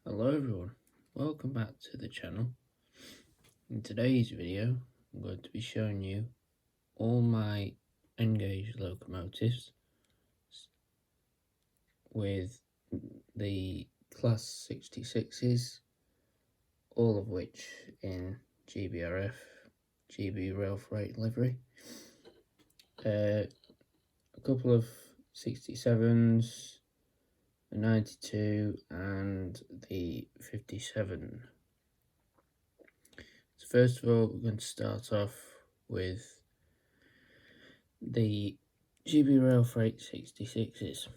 Hello everyone, welcome back to the channel. In today's video I'm going to be showing you all my engaged locomotives with the Class 66s, all of which in GBRF, GB Rail Freight livery. A couple of 67s, the 92 and the 57. So first of all, we're going to start off with the GB Rail Freight 66s.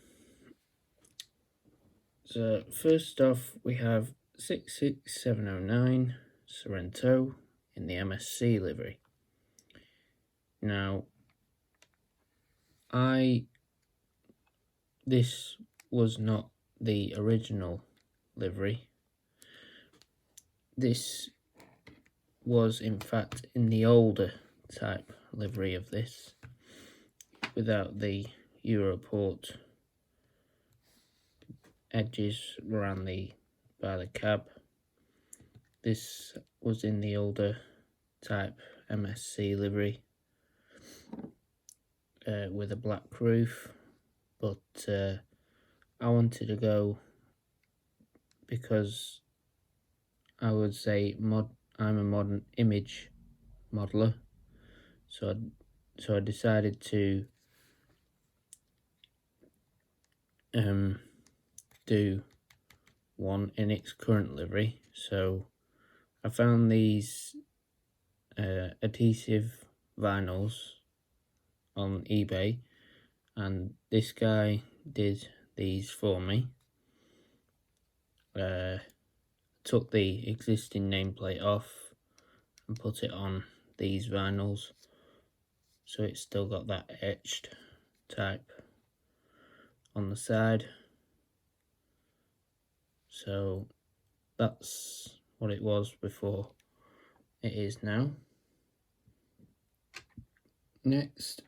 So first off, we have 66709 Sorrento in the MSC livery. Now, this was not the original livery. This was in fact in the older type livery of this, without the Europort edges around by the cab. This was in the older type MSC livery with a black roof, but I wanted to go, because I would say I'm a modern image modeler, so I decided to do one in its current livery. So I found these adhesive vinyls on eBay, and this guy did these for me. Took the existing nameplate off and put it on these vinyls, so it's still got that etched type on the side. So that's what it was before, it is now. Next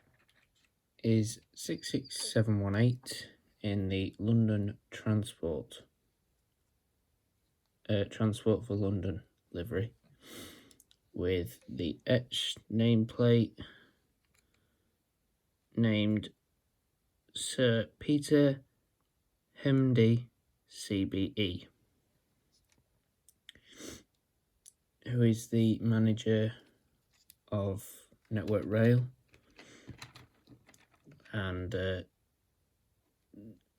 is 66718 in the London Transport for London livery, with the etched nameplate named Sir Peter Hemdy CBE, who is the manager of Network Rail. And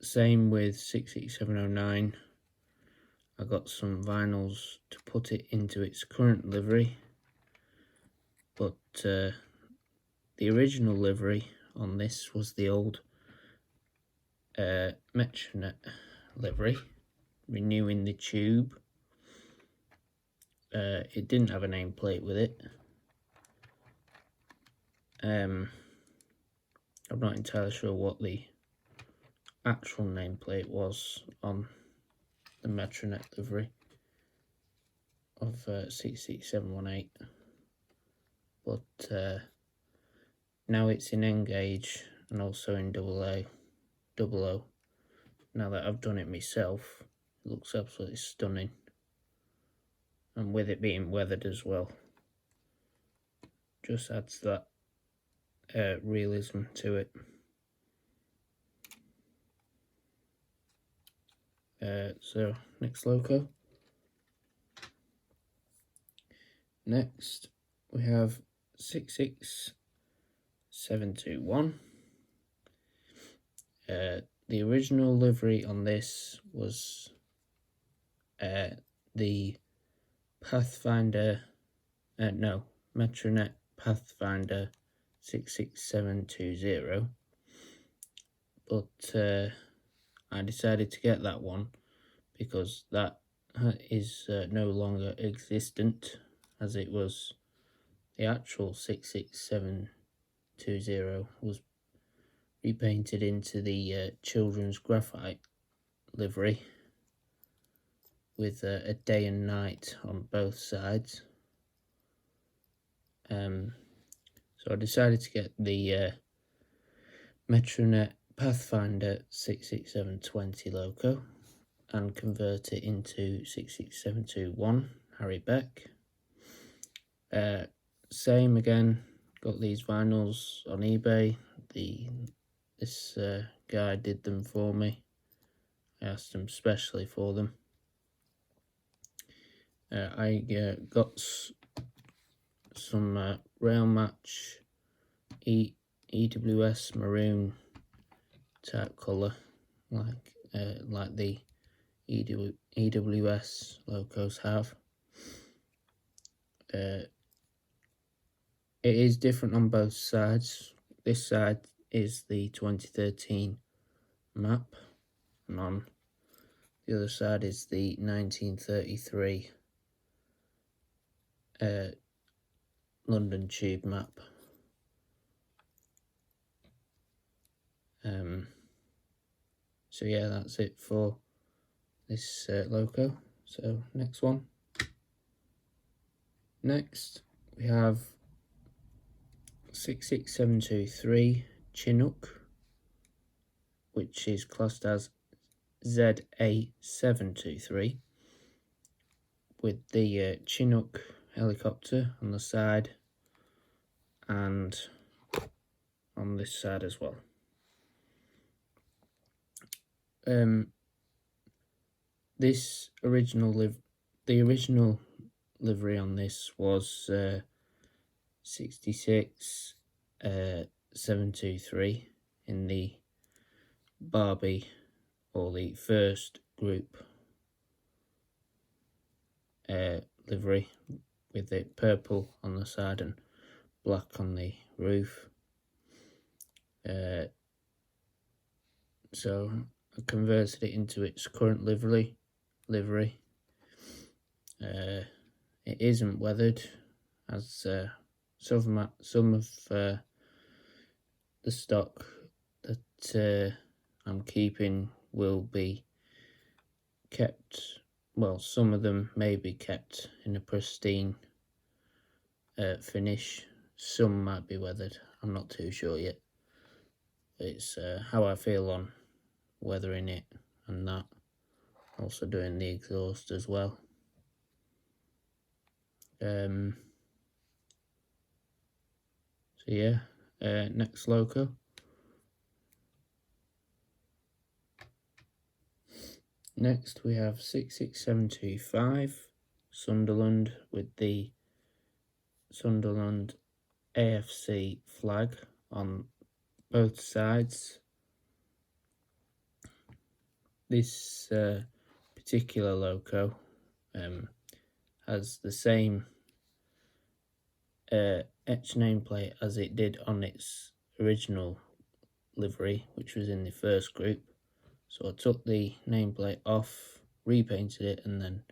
same with 66709, I got some vinyls to put it into its current livery, but the original livery on this was the old Metronet livery, renewing the tube. It didn't have a nameplate with it. I'm not entirely sure what the actual nameplate was on the Metronet livery of 66718, but now it's in Engage and also in double O. Now that I've done it myself, it looks absolutely stunning, and with it being weathered as well, just adds that realism to it. So next Loco. Next we have 66721. The original livery on this was the Pathfinder, Metronet Pathfinder 66720, but I decided to get that one because that is no longer existent, as it was the actual 66720 was repainted into the children's graphite livery with a day and night on both sides. So I decided to get the Metronet Pathfinder 66720 Loco, and convert it into 66721 Harry Beck. Same again, got these vinyls on eBay. This guy did them for me. I asked him specially for them. I got some Rail Match EWS maroon type colour, like the EWS Locos have. It is different on both sides. This side is the 2013 map, and on the other side is the 1933 London Tube map. So yeah, that's it for this Loco. So next one. Next we have 66723 Chinook, which is classed as ZA723, with the Chinook helicopter on the side and on this side as well. The original livery on this was 66723 in the Barbie, or the first group livery, with it purple on the side and black on the roof. So I converted it into its current livery. It isn't weathered, as some of the stock that I'm keeping will be kept. Well, some of them may be kept in a pristine finish. Some might be weathered. I'm not too sure yet. It's how I feel on weathering it and that. Also doing the exhaust as well. So yeah, next Loco. Next we have 66725 Sunderland, with the Sunderland AFC flag on both sides. This particular Loco has the same etched nameplate as it did on its original livery, which was in the first group. So I took the nameplate off, repainted it, and then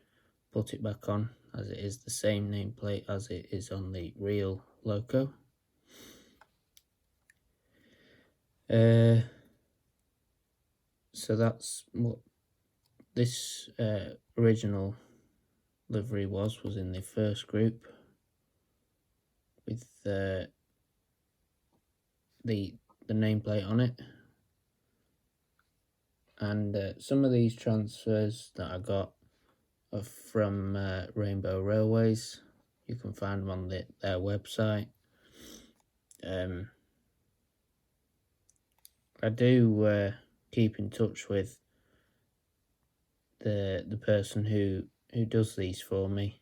put it back on, as it is the same nameplate as it is on the real Loco. So that's what this original livery was in the first group, with the nameplate on it. And some of these transfers that I got are from Rainbow Railways. You can find them on their website. I do keep in touch with the person who does these for me.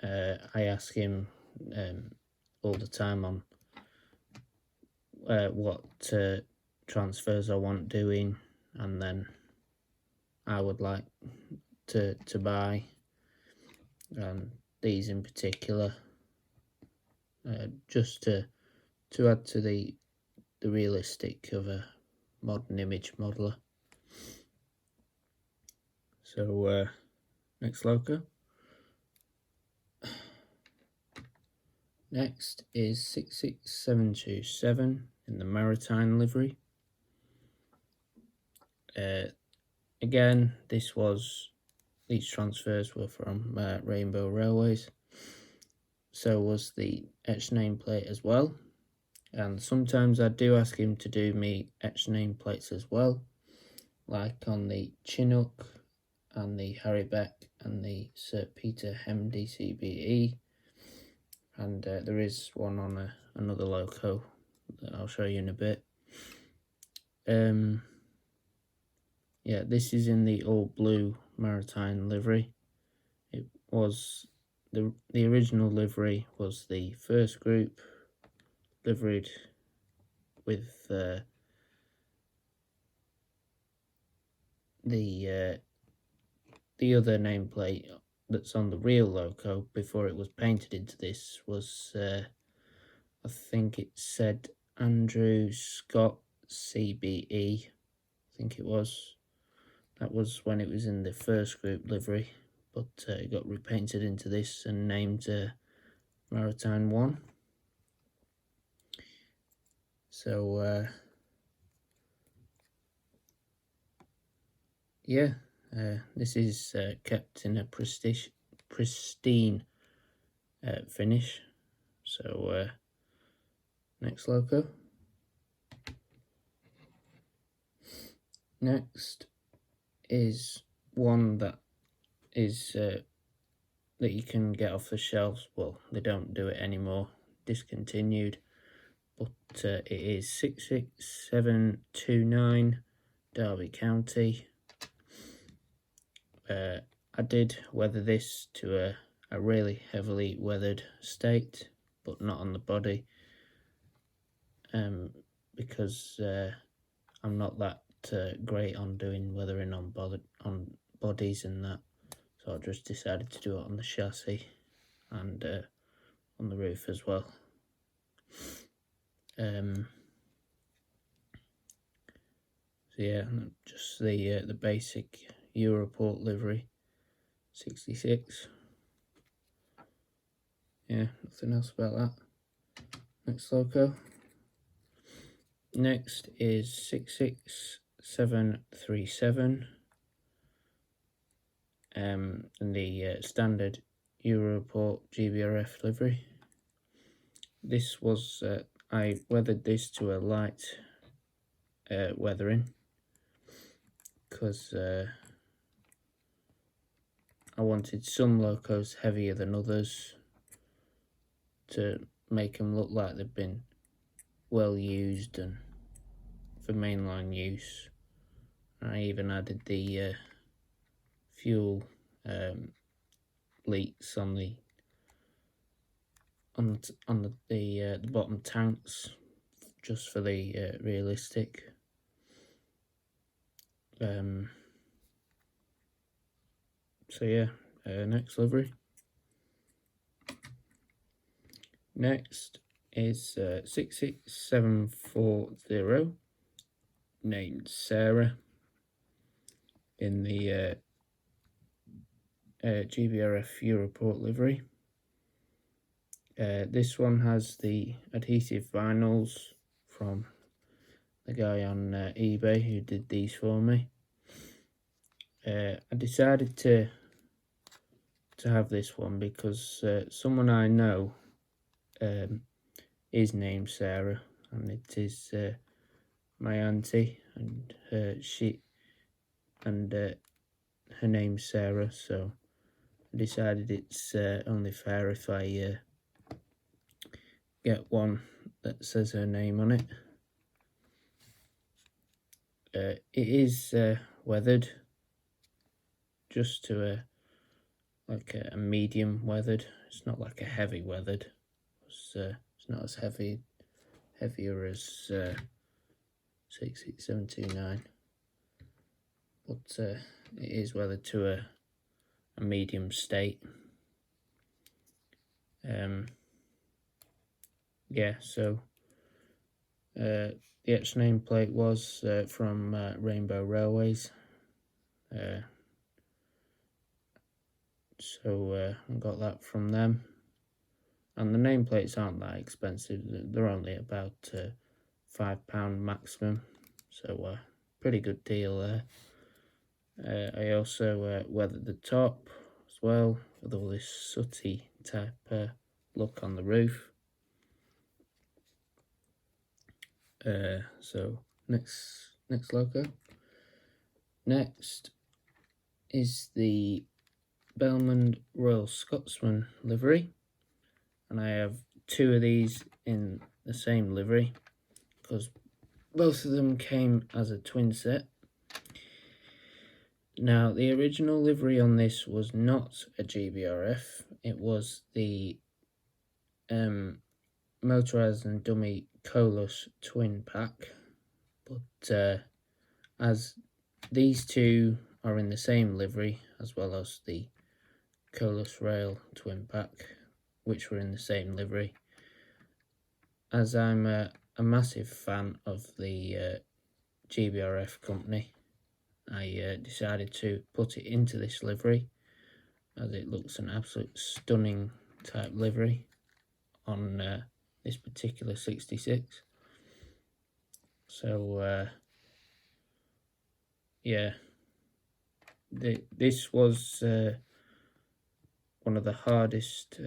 I ask him all the time on what transfers I want doing, and then I would like to buy, these in particular, just to add to the realistic of a modern image modeler. So next Loco. Next is 66727 in the Maritime livery. Again, these transfers were from Rainbow Railways. So was the etched nameplate as well. And sometimes I do ask him to do me etched nameplates as well, like on the Chinook and the Harry Beck and the Sir Peter Hem DCBE, and there is one on another Loco that I'll show you in a bit. Yeah, this is in the all blue maritime livery. It was the original livery was the first group liveried with the other nameplate that's on the real Loco before it was painted into this was I think it said Andrew Scott CBE, I think it was. That was when it was in the first group livery, but it got repainted into this and named Maritime 1. So yeah, this is kept in a pristine finish. So next Loco. Next is one that is that you can get off the shelves. Well, they don't do it anymore, discontinued, but it is 66729 Derby County. I did weather this to a really heavily weathered state, but not on the body, because I'm not that great on doing weathering on bodies and that, so I just decided to do it on the chassis and on the roof as well. So yeah, just the basic Europort livery, 66. Yeah, nothing else about that. Next Loco. Next is 66737, and the standard Europort GBRF livery. This was I weathered this to a light weathering because I wanted some Locos heavier than others to make them look like they've been well used and for mainline use. I even added the fuel leaks on the bottom tanks, just for the realistic. So yeah, next livery. Next is 66740, named Sarah, in the GBRF Europort livery. This one has the adhesive vinyls from the guy on eBay who did these for me. I decided to have this one because someone I know is named Sarah, and it is my auntie, and her name's Sarah, so I decided it's only fair if I get one that says her name on it. It is weathered just to a medium weathered. It's not like a heavy weathered. It's not as heavier as 66729, but it is weathered to a medium state. Yeah, so the X nameplate was from Rainbow Railways, so I got that from them, and the nameplates aren't that expensive. They're only about £5 maximum, so pretty good deal there. I also weathered the top as well with all this sooty type look on the roof. So next Loco. Next is the Bellman Royalscotsman livery, and I have two of these in the same livery because both of them came as a twin set. Now, the original livery on this was not a GBRF, it was the motorised and dummy Colus twin pack, but as these two are in the same livery, as well as the Colus Rail twin pack, which were in the same livery, as I'm a massive fan of the GBRF company, I decided to put it into this livery, as it looks an absolute stunning type livery on this particular 66. So yeah, this was one of the hardest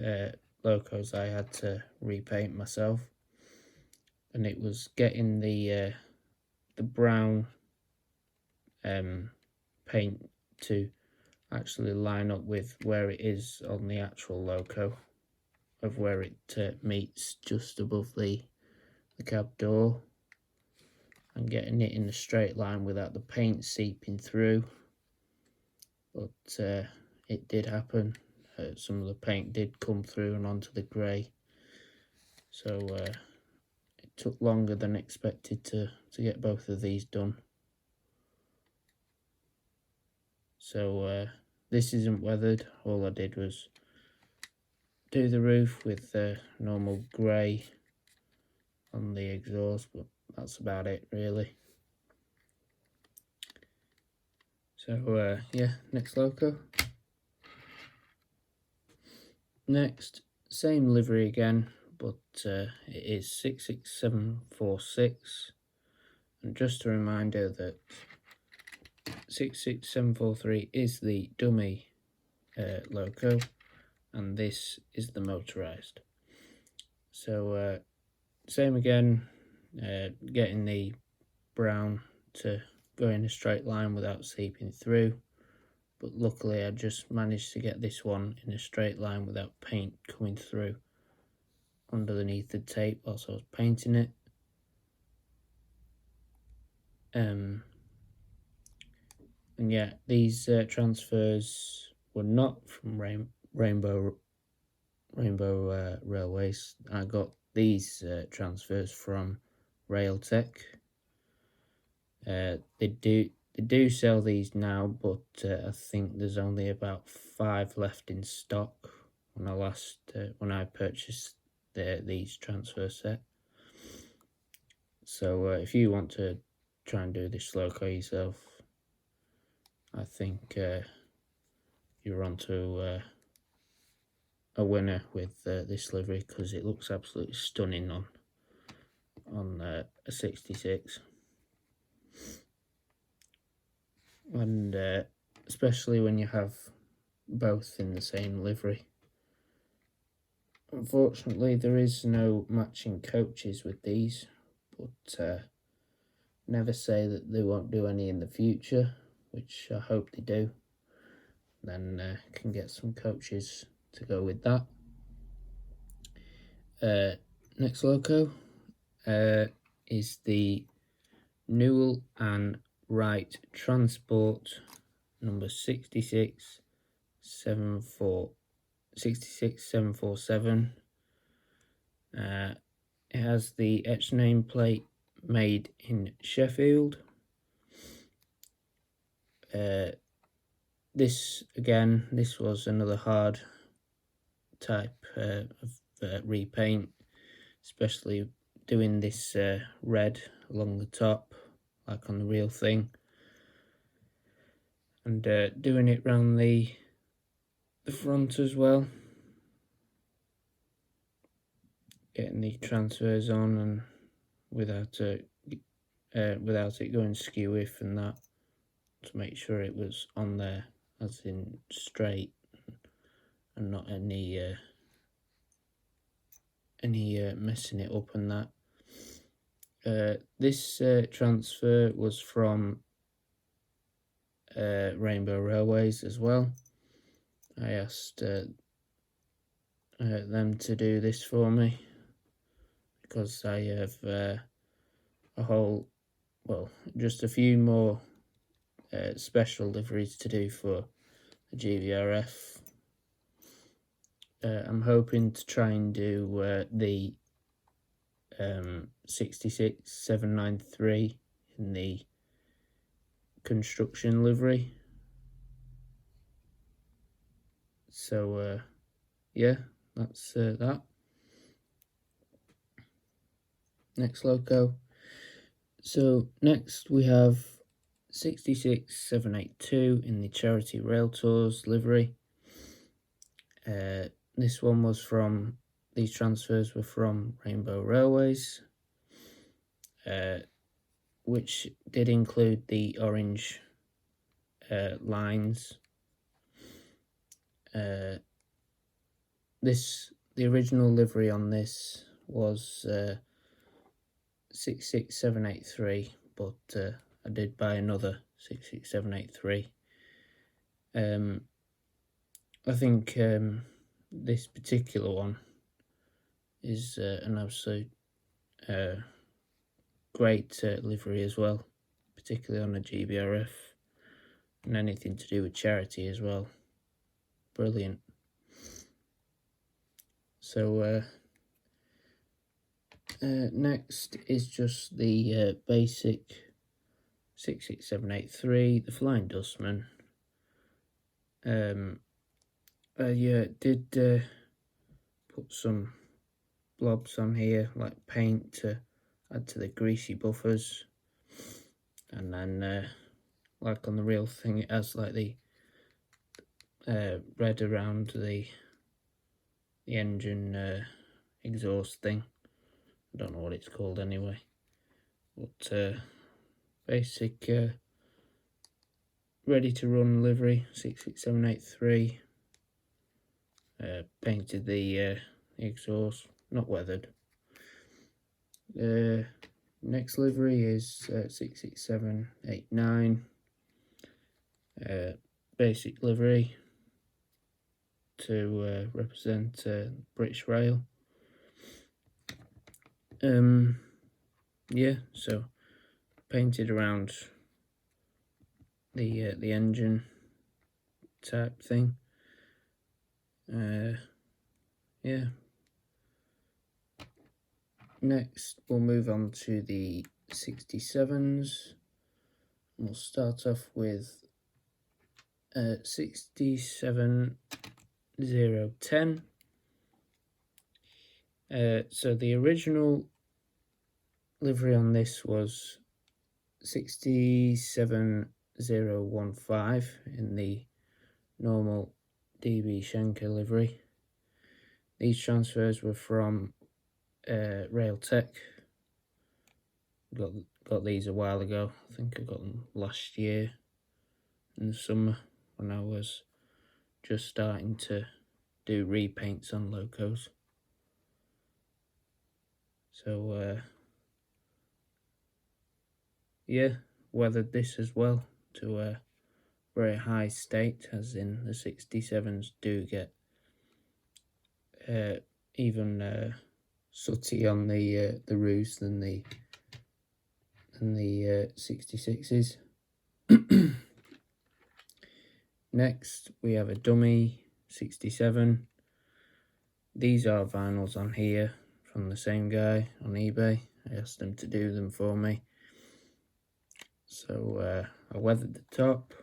locos I had to repaint myself, and it was getting the brown paint to actually line up with where it is on the actual loco, of where it meets just above the cab door, and getting it in a straight line without the paint seeping through. But it did happen. Some of the paint did come through and onto the grey, so it took longer than expected to get both of these done. So this isn't weathered. All I did was do the roof with normal grey on the exhaust, but that's about it really. So yeah, next loco. Next, same livery again, but it is 66746, and just a reminder that 66743 is the dummy loco, and this is the motorised. So same again, getting the brown to go in a straight line without seeping through, but luckily I just managed to get this one in a straight line without paint coming through underneath the tape whilst I was painting it. And yeah, these transfers were not from Rainbow Railways. I got these transfers from Railtech. They do sell these now, but I think there's only about 5 left in stock when I purchased these transfer set. So if you want to try and do this loco yourself, I think you're onto a winner with this livery, because it looks absolutely stunning on a 66. And especially when you have both in the same livery. Unfortunately, there is no matching coaches with these, but never say that they won't do any in the future, which I hope they do. Then can get some coaches to go with that. Next loco is the Newell and Wright Transport number 66747. It has the etched nameplate made in Sheffield. This was another hard type of repaint, especially doing this red along the top like on the real thing, and doing it round the front as well, getting the transfers on and without it going skew-if and that, to make sure it was on there as in straight and not any messing it up and that. This transfer was from Rainbow Railways as well. I asked them to do this for me because I have a whole, well, just a few more special liveries to do for the GVRF. I'm hoping to try and do the 66793 in the construction livery. So yeah, that's that. Next loco. So next we have 66782 in the Charity Rail Tours livery. This one was from, these transfers were from Rainbow Railways, which did include the orange lines. The original livery on this was 66783, but I did buy another 66783. I think this particular one is an absolute great livery as well, particularly on a GBRF, and anything to do with charity as well. Brilliant. So next is just the basic 66783, the Flying Dustman. I did put some blobs on here, like paint, to add to the greasy buffers, and then like on the real thing, it has like the red around the engine exhaust thing. I don't know what it's called anyway, but basic ready to run livery 66783. Painted the exhaust, not weathered. Next livery is 66789, basic livery to represent British Rail. Yeah, so painted around the engine type thing. Yeah. Next, we'll move on to the 67s. We'll start off with 67010. So the original livery on this was 67015 in the normal DB Schenker livery. These transfers were from Rail Tech. Got these a while ago. I think I got them last year in the summer when I was just starting to do repaints on locos. So yeah, weathered this as well to a very high state, as in the 67s do get even sooty on the roofs than the 66s. Next, we have a dummy 67. These are vinyls on here from the same guy on eBay. I asked him to do them for me. So I weathered the top,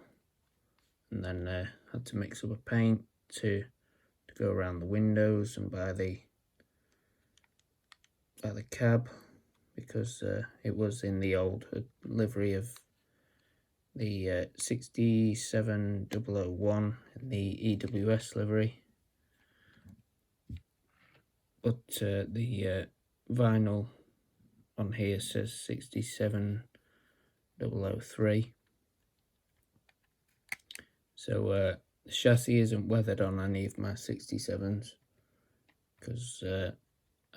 and then had to mix up a paint to go around the windows and by the cab, because it was in the old livery of the 67001 in the EWS livery. But the vinyl on here says 67003. So the chassis isn't weathered on any of my 67s, because I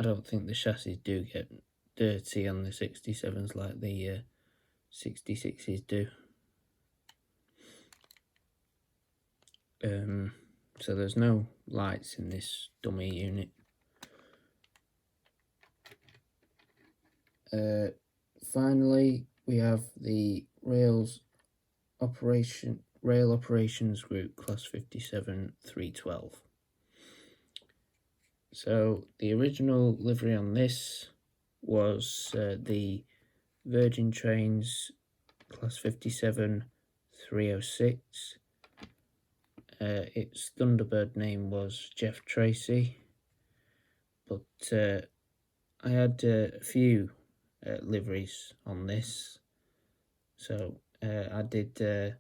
don't think the chassis do get dirty on the 67s like the 66s do. So there's no lights in this dummy unit. Finally, we have the Rail Operations Group Class 57 312. So the original livery on this was the Virgin Trains Class 57 306. Its Thunderbird name was Jeff Tracy, but I had a few liveries on this. So I did the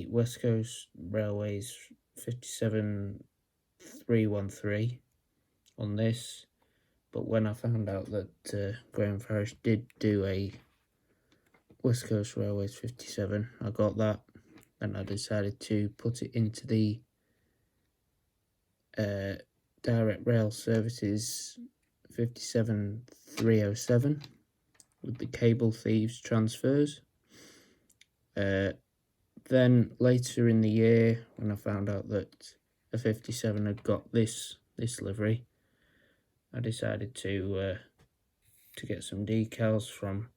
West Coast Railways 57313 on this, but when I found out that Graham Farish did do a West Coast Railways 57, I got that, and I decided to put it into the Direct Rail Services 57307 with the cable thieves transfers. Then later in the year, when I found out that a 57 had got this livery, I decided to get some decals from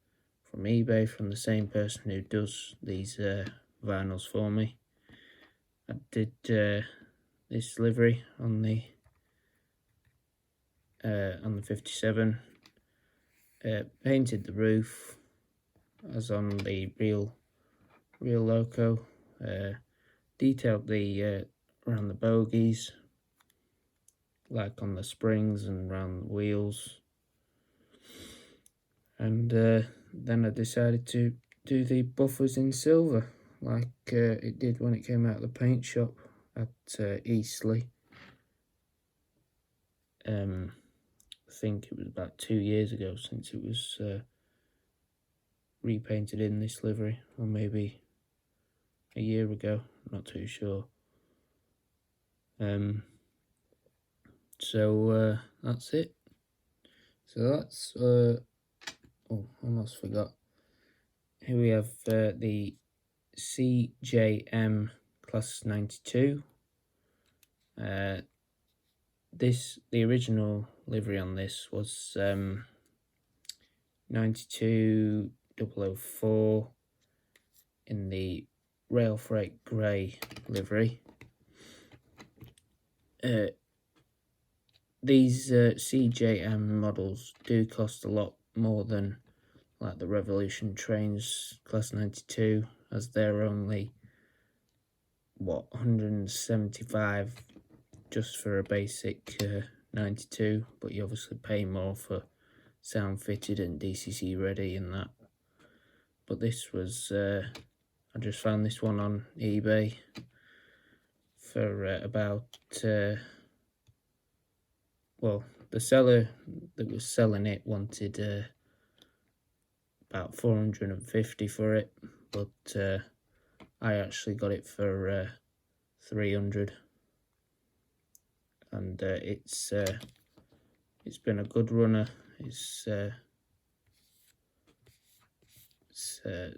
eBay from the same person who does these vinyls for me. I did this livery on the 57. Painted the roof as on the real Loco. Detailed the around the bogies, like on the springs and around the wheels. And then I decided to do the buffers in silver, like it did when it came out of the paint shop at Eastleigh. I think it was about 2 years ago since it was repainted in this livery, or maybe a year ago, I'm not too sure. So that's it. So that's almost forgot. Here we have the CJM Class 92. The original livery on this was 92004 in the Rail Freight Grey livery. These CJM models do cost a lot more than like the Revolution Trains Class 92, as they're only 175 just for a basic 92, but you obviously pay more for sound fitted and DCC ready and that. But this was I just found this one on eBay for about well, the seller that was selling it wanted about 450 for it, but I actually got it for 300, and it's been a good runner. It's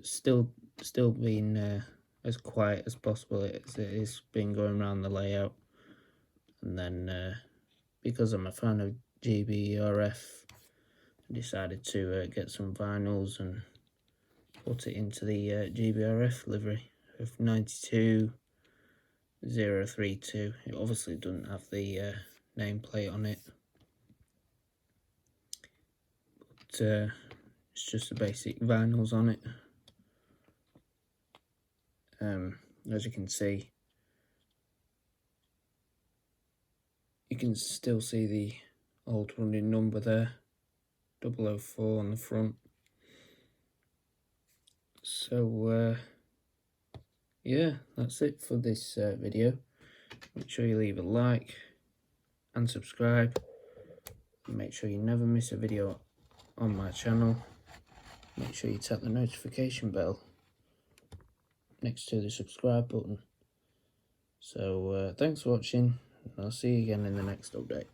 still been as quiet as possible as it has been going around the layout. And then because I'm a fan of GBRF, I decided to get some vinyls and put it into the GBRF livery of 92032. It obviously doesn't have the nameplate on it, but it's just the basic vinyls on it. As you can see, you can still see the old running number there, 004 on the front. So yeah, that's it for this video. Make sure you leave a like and subscribe, and make sure you never miss a video on my channel. Make sure you tap the notification bell next to the subscribe button. So thanks for watching, and I'll see you again in the next update.